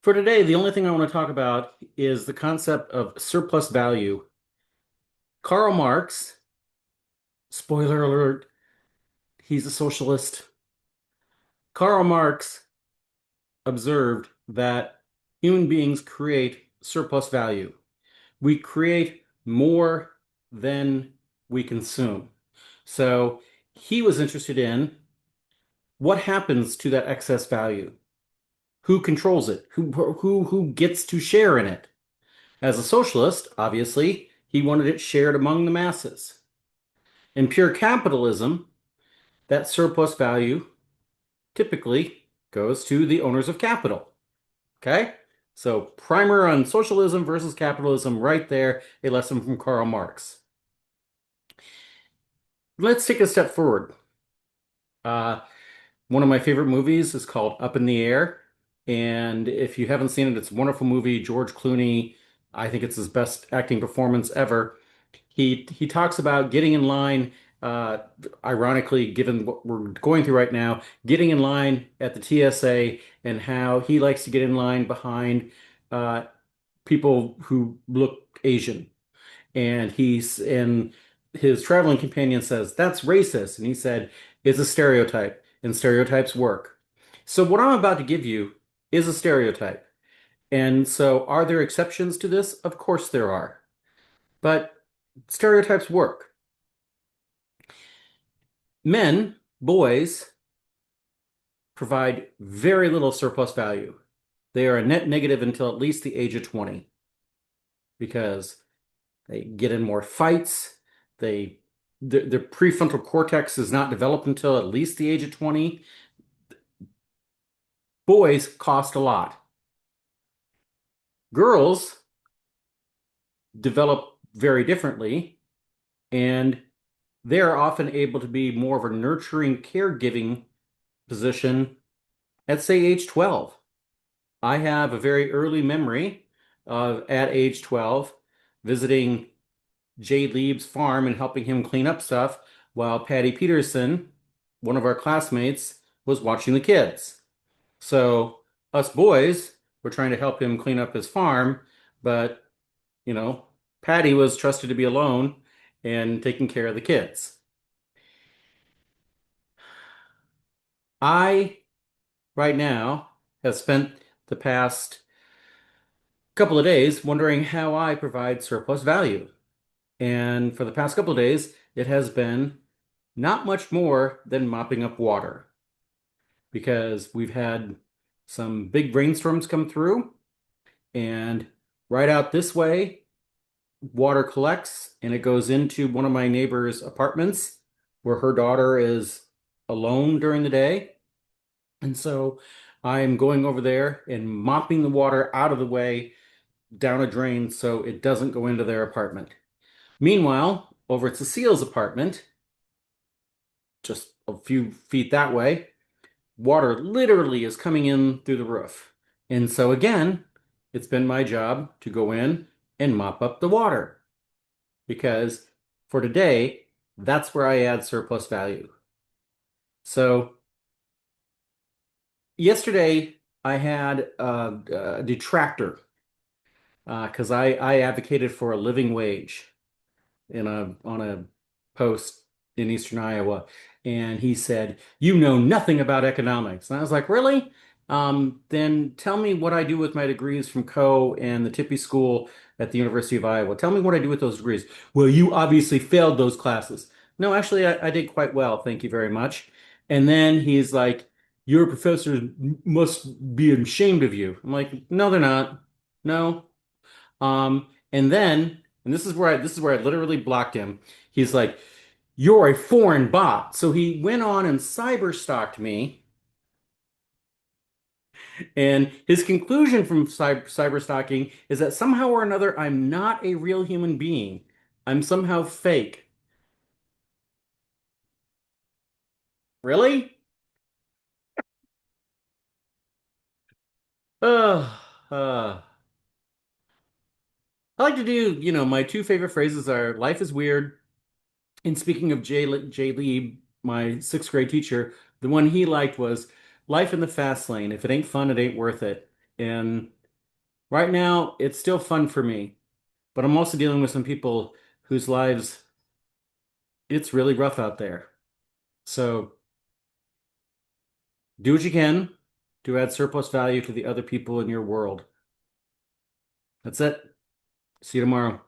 For today, the only thing I want to talk about is the concept of surplus value. Karl Marx, spoiler alert, he's a socialist. Karl Marx observed that human beings create surplus value. We create more than we consume. So he was interested in what happens to that excess value? Who controls it? Who gets to share in it? As a socialist, obviously, he wanted it shared among the masses. In pure capitalism, that surplus value typically goes to the owners of capital. Okay? So, primer on socialism versus capitalism, right there, a lesson from Karl Marx. Let's take a step forward. Uh, One of my favorite movies is called Up in the Air. And if you haven't seen it, it's a wonderful movie. George Clooney, I think it's his best acting performance ever. He talks about getting in line, uh, ironically, given what we're going through right now, getting in line at the TSA and how he likes to get in line behind uh, people who look Asian. And his traveling companion says, "That's racist." And he said, "It's a stereotype, and stereotypes work." So what I'm about to give you is a stereotype. And so are there exceptions to this? Of course there are. But stereotypes work. Men, boys, provide very little surplus value. They are a net negative until at least the age of 20 because they get in more fights. They their prefrontal cortex is not developed until at least the age of 20. Boys cost a lot. Girls develop very differently, and they're often able to be more of a nurturing, caregiving position at, say, age 12. I have a very early memory of at age 12 visiting Jay Lieb's farm and helping him clean up stuff while Patty Peterson, one of our classmates, was watching the kids. So us boys were trying to help him clean up his farm, but you know, Patty was trusted to be alone and taking care of the kids. I, right now, have spent the past couple of days wondering how I provide surplus value. And for the past couple of days, it has been not much more than mopping up water because we've had some big rainstorms come through, and right out this way, water collects and it goes into one of my neighbor's apartments where her daughter is alone during the day. And so I'm going over there and mopping the water out of the way down a drain so it doesn't go into their apartment. Meanwhile, over at Cecile's apartment, just a few feet that way, water literally is coming in through the roof. And so again, it's been my job to go in and mop up the water because for today, that's where I add surplus value. So yesterday, I had a detractor because I advocated for a living wage in a on a post in Eastern Iowa, and he said, "You know nothing about economics." And I was like, "Really? Then tell me what I do with my degrees from Co. and the Tippy School at the University of Iowa. Tell me what I do with those degrees." "Well, you obviously failed those classes." "No, actually, I did quite well, thank you very much." And then he's like, "Your professors must be ashamed of you." I'm like, "No, they're not. No." And then, and this is where I literally blocked him. He's like, "You're a foreign bot." So he went on and cyber stalked me. And his conclusion from cyber stalking is that somehow or another, I'm not a real human being. I'm somehow fake. Really? Uh, uh. I like to do, my two favorite phrases are life is weird. And speaking of Jay Lee, my sixth grade teacher, the one he liked was life in the fast lane. If it ain't fun, it ain't worth it. And Right now, it's still fun for me, but I'm also dealing with some people whose lives it's really rough out there. So do what you can to add surplus value to the other people in your world. That's it. See you tomorrow.